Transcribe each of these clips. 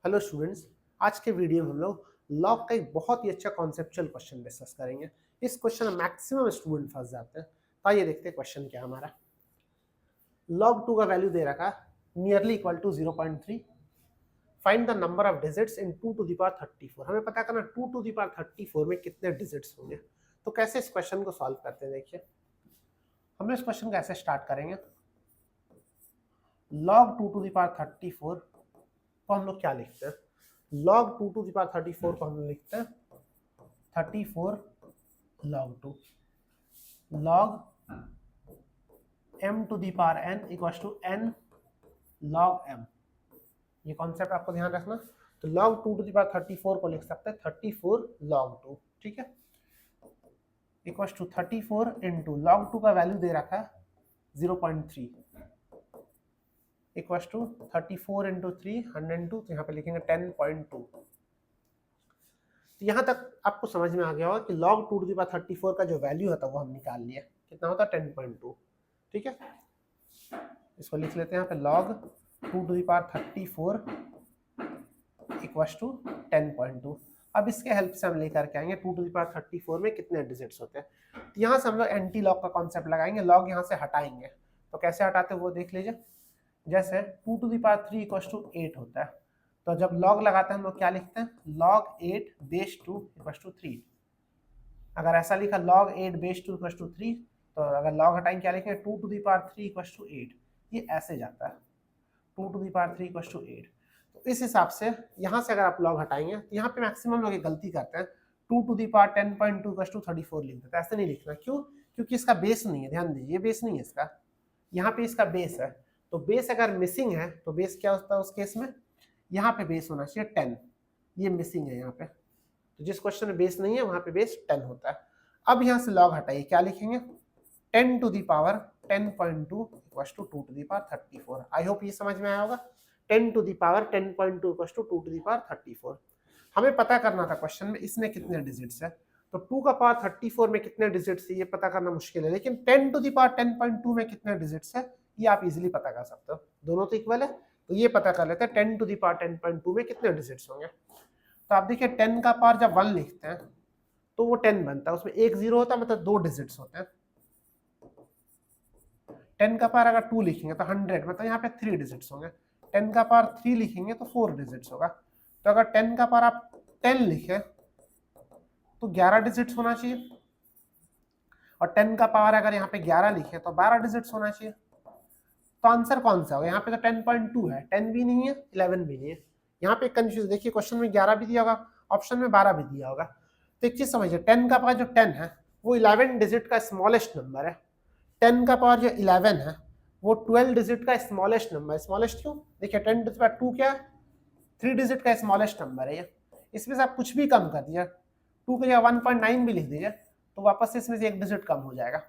Hello students, आज के video में हम लोग लॉग का एक बहुत ही अच्छा कॉन्सेप्चुअल क्वेश्चन डिस्कस करेंगे। इस क्वेश्चन में मैक्सिमम स्टूडेंट फंस जाते हैं। तो आइए देखते हैं क्वेश्चन क्या है हमारा। लॉग 2 का वैल्यू दे रखा nearly equal to 0.3। Find the number of digits in 2 to the power 34। हमें पता करना 2 टू द पावर 34 में कितने डिजिट्स होंगे। तो कैसे इस क्वेश्चन को सॉल्व करते हैं, देखिए हम इस क्वेश्चन को ऐसे स्टार्ट करेंगे। लॉग 2 टू द पावर 34 को हम लोग क्या लिखते हैं? log 2 टू द पावर 34 को हम लोग लिखते हैं 34 log 2 log m to the power n equal to n log m। ये कॉन्सेप्ट आपको ध्यान रखना। तो log 2 टू द पावर 34 को लिख सकते हैं 34 log 2, ठीक है, इक्वल टू 34 इंटू log 2 का वैल्यू दे रखा है 0.3 इक्वल टू 34 इंटू 3 102। तो यहाँ पे लिखेंगे 10.2। तो यहाँ तक आपको समझ में आ गया होगा कि log 2 टू द पावर 34 का जो वैल्यू होता है वो हम निकाल लिया। कितना होता है? 10.2, ठीक है। इसको लिख लेते हैं यहाँ पे log 2 to the power 34 equal to 10.2। अब इसके हेल्प से हम लेकर के आएंगे 2 टू द पावर 34 में कितने डिजिट्स होते हैं। तो यहाँ से हम लोग एंटी लॉग का कॉन्सेप्ट लगाएंगे, लॉग यहाँ से हटाएंगे। तो कैसे हटाते हैं वो देख लीजिए। जैसे 2 to the power 3 equal to 8 होता है, तो जब लॉग लगाते हैं हम लोग क्या लिखते हैं? log 8 base 2 equal to 3। अगर ऐसा लिखा log 8 बेस 2 इक्वल टू 3, तो अगर लॉग हटाएंगे क्या लिखेंगे? 2 to the power 3 equal to 8। ये ऐसे जाता है 2 to the power 3 equal to 8। तो इस हिसाब से यहाँ से अगर आप लॉग हटाएंगे तो यहाँ पे मैक्सिमम लोग एक गलती करते हैं 2 to the power 10.2 equal to 34 लिख देते हैं। ऐसे नहीं लिखना। क्यों? क्योंकि इसका बेस नहीं है। ध्यान दीजिए, बेस नहीं है इसका, यहाँ पे इसका बेस है। तो बेस अगर मिसिंग है तो बेस क्या होता है उस केस में? यहाँ पे बेस होना चाहिए 10। ये मिसिंग है यहाँ पे, तो जिस क्वेश्चन में बेस नहीं है वहां पे बेस 10 होता है। अब यहाँ से लॉग हटाइए, क्या लिखेंगे? 10 to the power 10.2 equal to 2 to the power 34। I hope ये समझ में आया होगा। 10 to the power 10.2 equal to 2 to the power 34। हमें पता करना था क्वेश्चन में इसमें कितने डिजिट्स है। तो 2 का पावर 34 में कितने डिजिट्स है ये पता करना मुश्किल है, लेकिन 10 टू द पावर 10.2 में कितने डिजिट्स है ये आप इजीली पता कर सकते हो। दोनों तो इक्वल है, तो ये पता कर लेते हैं 10 टू द पावर 10.2 में कितने डिजिट्स होंगे। तो आप देखिए 10 का पावर जब 1 लिखते हैं तो वो 10 बनता है, उसमें एक जीरो होता है, मतलब 2 डिजिट्स होते हैं। 10 का पावर अगर 2 लिखेंगे तो 100, मतलब यहाँ पे 3 डिजिट्स होंगे। 10 का पावर 3 लिखेंगे तो 4 डिजिट्स होगा। तो अगर 10 का पावर आप 10 लिखे तो 11 डिजिट्स होना चाहिए, और 10 का पावर अगर यहाँ पे 11 लिखे तो 12 डिजिट्स होना चाहिए। तो आंसर कौन सा होगा? यहाँ पे तो 10.2 है, 10 भी नहीं है, 11 भी नहीं है। यहाँ पे कंफ्यूज, देखिए क्वेश्चन में 11 भी दिया होगा, ऑप्शन में 12 भी दिया होगा। तो एक चीज समझिए, 10 का पावर जो 10 है वो 11 डिजिट का स्मॉलेस्ट नंबर है। 10 का पावर जो 11 है वो 12 डिजिट का स्मॉलेस्ट नंबर है। स्मॉलेस्ट क्यों? देखिए 10 टू द पावर 2 क्या है? 3 डिजिट का स्मॉलेस्ट नंबर है ये। इसमें से आप कुछ भी कम कर दीजिए, 2 की जगह 1.9 भी लिख दीजिए तो वापस से इसमें से एक डिजिट कम हो जाएगा।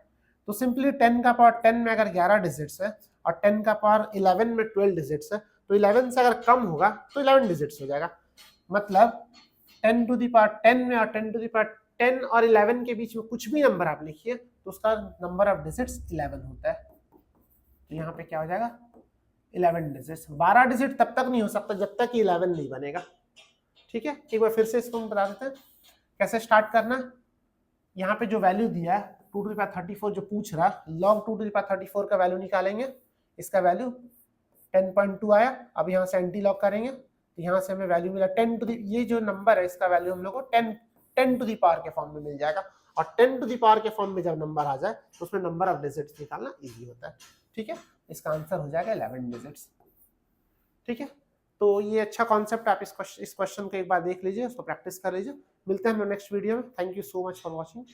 तो सिंपली 10 का पावर 10 में अगर 11 डिजिट्स है और 10 का पावर 11 में 12 डिजिट्स है, तो 11 से अगर कम होगा तो 11 डिजिट्स हो जाएगा। मतलब 10 टू द पावर 10 में और 10 टू द पावर 10 और 11 के बीच में कुछ भी नंबर आप लिखिए तो उसका नंबर ऑफ डिजिट्स 11 होता है। तो यहाँ पे क्या हो जाएगा? 11 डिजिट्स। 12 डिजिट तब तक नहीं हो सकता जब तक 11 नहीं बनेगा, ठीक है। एक बार फिर से इसको हम बता देते हैं कैसे स्टार्ट करना। यहाँ पे जो वैल्यू दिया है 2 टू द पावर 34 जो पूछ रहा, log 2 टू द पावर 34 का वैल्यू निकालेंगे। इसका वैल्यू 10.2 आया। अब यहाँ से एंटी लॉग करेंगे तो यहाँ से हमें वैल्यू मिला 10 टू द, ये जो नंबर है इसका वैल्यू हम लोग को 10 टू द पावर के फॉर्म में मिल जाएगा। और 10 टू द पावर के फॉर्म में जब नंबर आ जाए तो उसमें नंबर ऑफ डिजिट्स निकालना इजी होता है, ठीक है। इसका आंसर हो जाएगा 11 डिजिट्स, ठीक है। तो ये अच्छा कॉन्सेप्ट, आप इस क्वेश्चन को एक बार देख लीजिए, उसको प्रैक्टिस कर लीजिए। मिलते हैं हम नेक्स्ट वीडियो में। Thank you so much for watching.